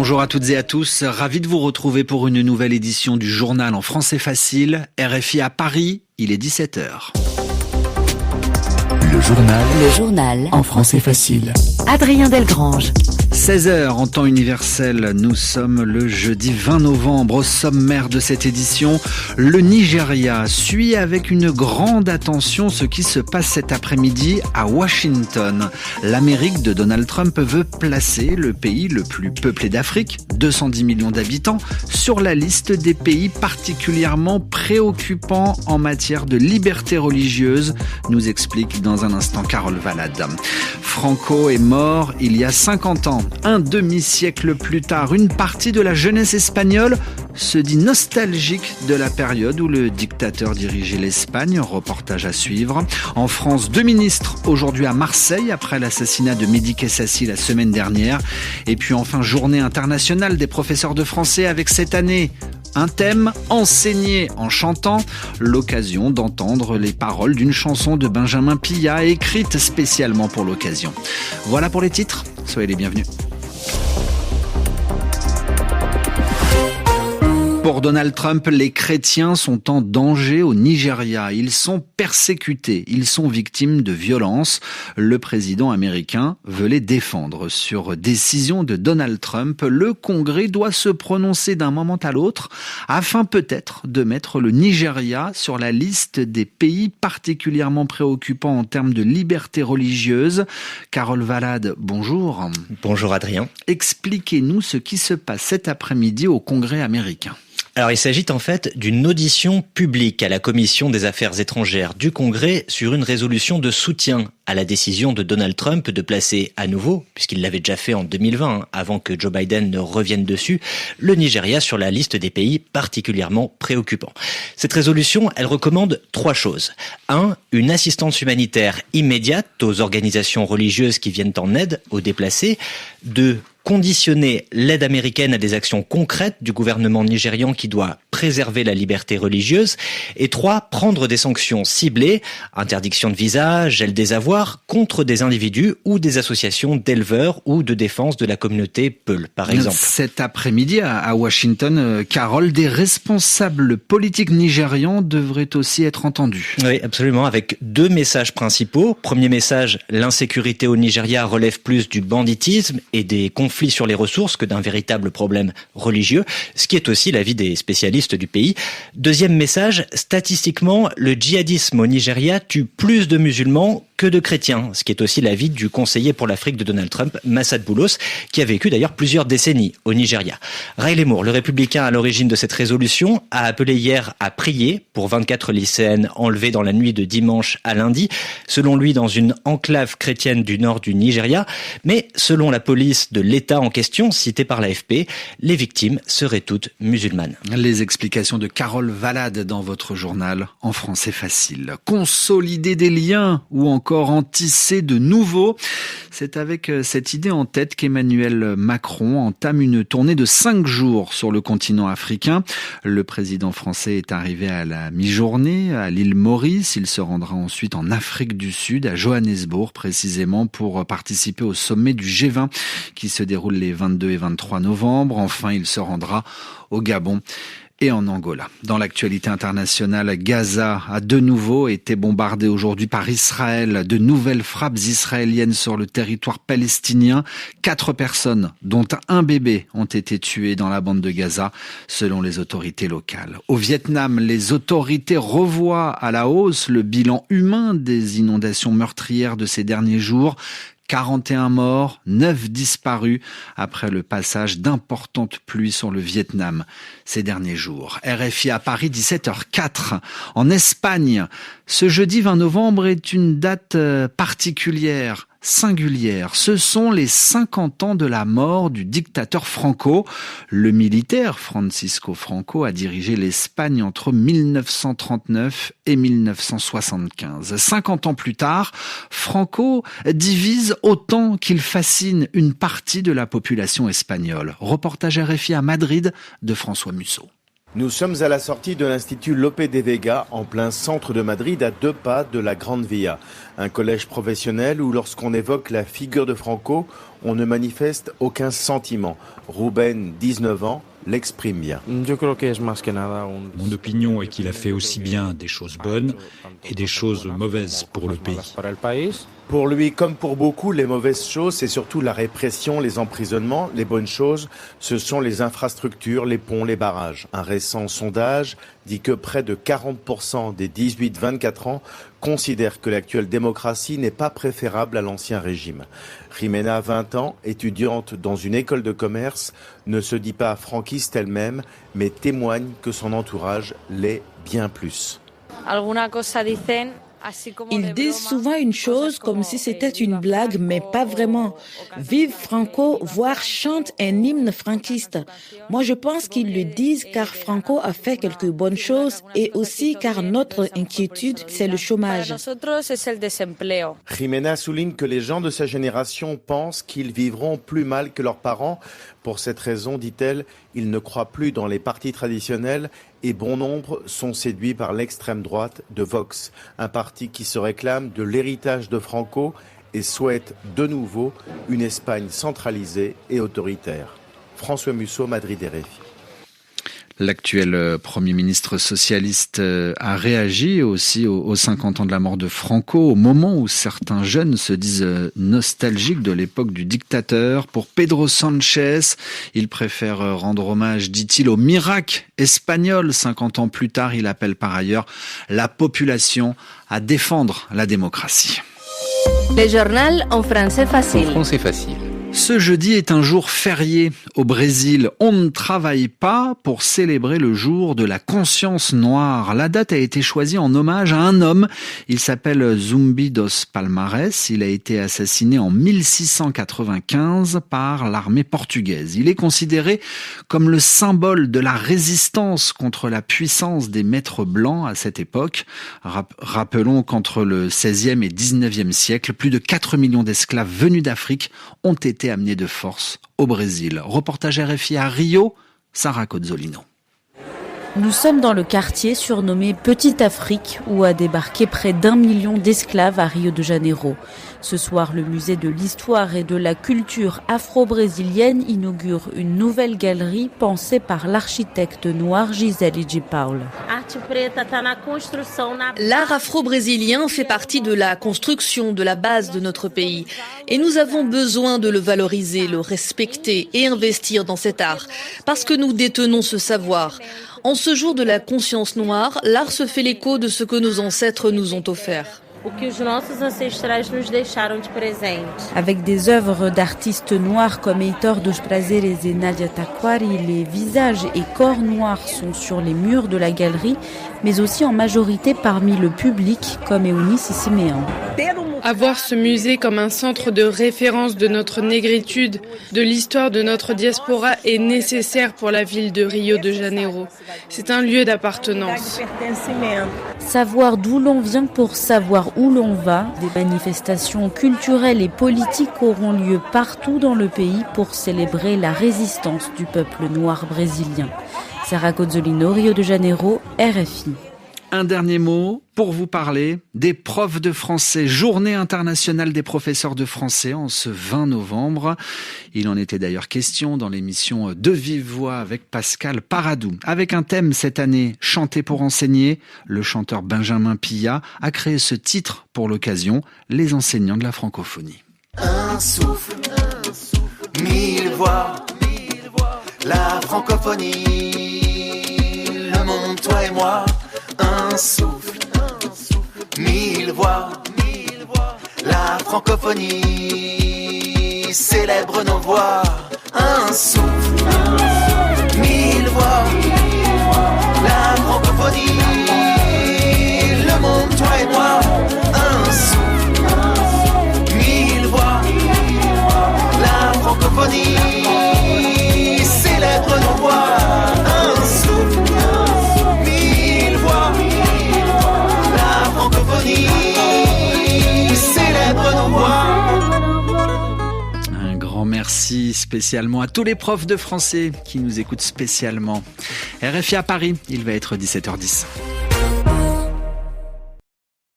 Bonjour à toutes et à tous, ravi de vous retrouver pour une nouvelle édition du journal en français facile, RFI à Paris, il est 17h. Le journal en français facile. Adrien Delgrange. 16h en temps universel, nous sommes le jeudi 20 novembre. Au sommaire de cette édition, le Nigeria suit avec une grande attention ce qui se passe cet après-midi à Washington. L'Amérique de Donald Trump veut placer le pays le plus peuplé d'Afrique, 210 millions d'habitants, sur la liste des pays particulièrement préoccupants en matière de liberté religieuse, nous explique dans un instant Carole Valade. Franco est mort il y a 50 ans. Un demi-siècle plus tard, une partie de la jeunesse espagnole se dit nostalgique de la période où le dictateur dirigeait l'Espagne. Reportage à suivre. En France, 2 ministres aujourd'hui à Marseille après l'assassinat de Mehdi Kessassi la semaine dernière. Et puis enfin, journée internationale des professeurs de français avec cette année un thème, enseigné en chantant, l'occasion d'entendre les paroles d'une chanson de Benjamin Pillat écrite spécialement pour l'occasion. Voilà pour les titres, soyez les bienvenus. Pour Donald Trump, les chrétiens sont en danger au Nigeria. Ils sont persécutés, ils sont victimes de violences. Le président américain veut les défendre. Sur décision de Donald Trump, le Congrès doit se prononcer d'un moment à l'autre afin peut-être de mettre le Nigeria sur la liste des pays particulièrement préoccupants en termes de liberté religieuse. Carole Valade, bonjour. Bonjour Adrien. Expliquez-nous ce qui se passe cet après-midi au Congrès américain. Alors il s'agit en fait d'une audition publique à la Commission des Affaires étrangères du Congrès sur une résolution de soutien à la décision de Donald Trump de placer à nouveau, puisqu'il l'avait déjà fait en 2020, avant que Joe Biden ne revienne dessus, le Nigeria sur la liste des pays particulièrement préoccupants. Cette résolution, elle recommande 3 choses. 1. Une assistance humanitaire immédiate aux organisations religieuses qui viennent en aide aux déplacés. 2. Conditionner l'aide américaine à des actions concrètes du gouvernement nigérian qui doit préserver la liberté religieuse. Et 3. Prendre des sanctions ciblées, interdiction de visa, gel des avoirs, contre des individus ou des associations d'éleveurs ou de défense de la communauté Peul, par exemple. Cet après-midi à Washington, Carole, des responsables politiques nigérians devraient aussi être entendus. Oui, absolument, avec 2 messages principaux. Premier message, l'insécurité au Nigeria relève plus du banditisme et des conflits sur les ressources que d'un véritable problème religieux, ce qui est aussi l'avis des spécialistes du pays. Deuxième message, statistiquement, le djihadisme au Nigeria tue plus de musulmans que de chrétiens, ce qui est aussi l'avis du conseiller pour l'Afrique de Donald Trump, Massad Boulos, qui a vécu d'ailleurs plusieurs décennies au Nigeria. Riley Moore, le républicain à l'origine de cette résolution, a appelé hier à prier pour 24 lycéennes enlevées dans la nuit de dimanche à lundi, selon lui dans une enclave chrétienne du nord du Nigeria, mais selon la police de l'État en question, citée par l'AFP, les victimes seraient toutes musulmanes. Les explications de Carole Valade dans votre journal en français facile. Consolider des liens ou encore en tisser de nouveaux. C'est avec cette idée en tête qu'Emmanuel Macron entame une tournée de 5 jours sur le continent africain. Le président français est arrivé à la mi-journée à l'île Maurice. Il se rendra ensuite en Afrique du Sud, à Johannesburg précisément, pour participer au sommet du G20 qui se déroule les 22 et 23 novembre. Enfin, il se rendra au Gabon et en Angola. Dans l'actualité internationale, Gaza a de nouveau été bombardé aujourd'hui par Israël. De nouvelles frappes israéliennes sur le territoire palestinien. 4 personnes, dont un bébé, ont été tuées dans la bande de Gaza, selon les autorités locales. Au Vietnam, les autorités revoient à la hausse le bilan humain des inondations meurtrières de ces derniers jours. 41 morts, 9 disparus après le passage d'importantes pluies sur le Vietnam ces derniers jours. RFI à Paris, 17h04. En Espagne, ce jeudi 20 novembre est une date particulière. Singulière. Ce sont les 50 ans de la mort du dictateur Franco. Le militaire Francisco Franco a dirigé l'Espagne entre 1939 et 1975. 50 ans plus tard, Franco divise autant qu'il fascine une partie de la population espagnole. Reportage RFI à Madrid de François Musso. Nous sommes à la sortie de l'Institut Lope de Vega, en plein centre de Madrid, à 2 pas de la Grande Via. Un collège professionnel où, lorsqu'on évoque la figure de Franco, on ne manifeste aucun sentiment. Ruben, 19 ans, l'exprime bien. Mon opinion est qu'il a fait aussi bien des choses bonnes et des choses mauvaises pour le pays. Pour lui, comme pour beaucoup, les mauvaises choses, c'est surtout la répression, les emprisonnements. Les bonnes choses, ce sont les infrastructures, les ponts, les barrages. Un récent sondage dit que près de 40% des 18-24 ans considèrent que l'actuelle démocratie n'est pas préférable à l'ancien régime. Jimena, 20 ans, étudiante dans une école de commerce, ne se dit pas franquiste elle-même, mais témoigne que son entourage l'est bien plus. Ils disent souvent une chose comme si c'était une blague, mais pas vraiment. Vive Franco, voire chantent un hymne franquiste. Moi, je pense qu'ils le disent car Franco a fait quelques bonnes choses et aussi car notre inquiétude, c'est le chômage. Jimena souligne que les gens de sa génération pensent qu'ils vivront plus mal que leurs parents. Pour cette raison, dit-elle, ils ne croient plus dans les partis traditionnels et bon nombre sont séduits par l'extrême droite de Vox, un parti qui se réclame de l'héritage de Franco et souhaite de nouveau une Espagne centralisée et autoritaire. François Musso, Madrid, RFI. L'actuel Premier ministre socialiste a réagi aussi aux 50 ans de la mort de Franco, au moment où certains jeunes se disent nostalgiques de l'époque du dictateur. Pour Pedro Sanchez, il préfère rendre hommage, dit-il, au miracle espagnol. 50 ans plus tard, il appelle par ailleurs la population à défendre la démocratie. Le journal en français facile. Ce jeudi est un jour férié au Brésil. On ne travaille pas pour célébrer le jour de la conscience noire. La date a été choisie en hommage à un homme. Il s'appelle Zumbi dos Palmares. Il a été assassiné en 1695 par l'armée portugaise. Il est considéré comme le symbole de la résistance contre la puissance des maîtres blancs à cette époque. Rappelons qu'entre le XVIe et XIXe siècle, plus de 4 millions d'esclaves venus d'Afrique ont été amenés de force au Brésil. Reportage RFI à Rio, Sarah Cozzolino. Nous sommes dans le quartier surnommé Petite Afrique où a débarqué près d'1 million d'esclaves à Rio de Janeiro. Ce soir, le musée de l'histoire et de la culture afro-brésilienne inaugure une nouvelle galerie pensée par l'architecte noir Gisele de Paula. L'art afro-brésilien fait partie de la construction de la base de notre pays. Et nous avons besoin de le valoriser, le respecter et investir dans cet art. Parce que nous détenons ce savoir. En ce jour de la conscience noire, l'art se fait l'écho de ce que nos ancêtres nous ont offert. Avec des œuvres d'artistes noirs comme Heitor dos Prazeres et Nadia Taquari, les visages et corps noirs sont sur les murs de la galerie, mais aussi en majorité parmi le public comme Eunice Siméon. Avoir ce musée comme un centre de référence de notre négritude, de l'histoire de notre diaspora est nécessaire pour la ville de Rio de Janeiro. C'est un lieu d'appartenance. Savoir d'où l'on vient pour savoir où l'on va. Des manifestations culturelles et politiques auront lieu partout dans le pays pour célébrer la résistance du peuple noir brésilien. Sarah Cozzolino, Rio de Janeiro, RFI. Un dernier mot pour vous parler des profs de français. Journée internationale des professeurs de français en ce 20 novembre. Il en était d'ailleurs question dans l'émission De Vive Voix avec Pascal Paradou. Avec un thème cette année, chanter pour enseigner, le chanteur Benjamin Pillat a créé ce titre pour l'occasion, les enseignants de la francophonie. Un souffle, 1000 voix, la francophonie, le monde, toi et moi. Un souffle, 1000 voix, la francophonie célèbre nos voix. Un souffle, 1000 voix, la francophonie, le monde, toi et moi. Un souffle, 1000 voix, la francophonie célèbre nos voix. Un souffle, un grand merci Merci spécialement à tous les profs de français qui nous écoutent spécialement. RFI à Paris, il va être 17h10.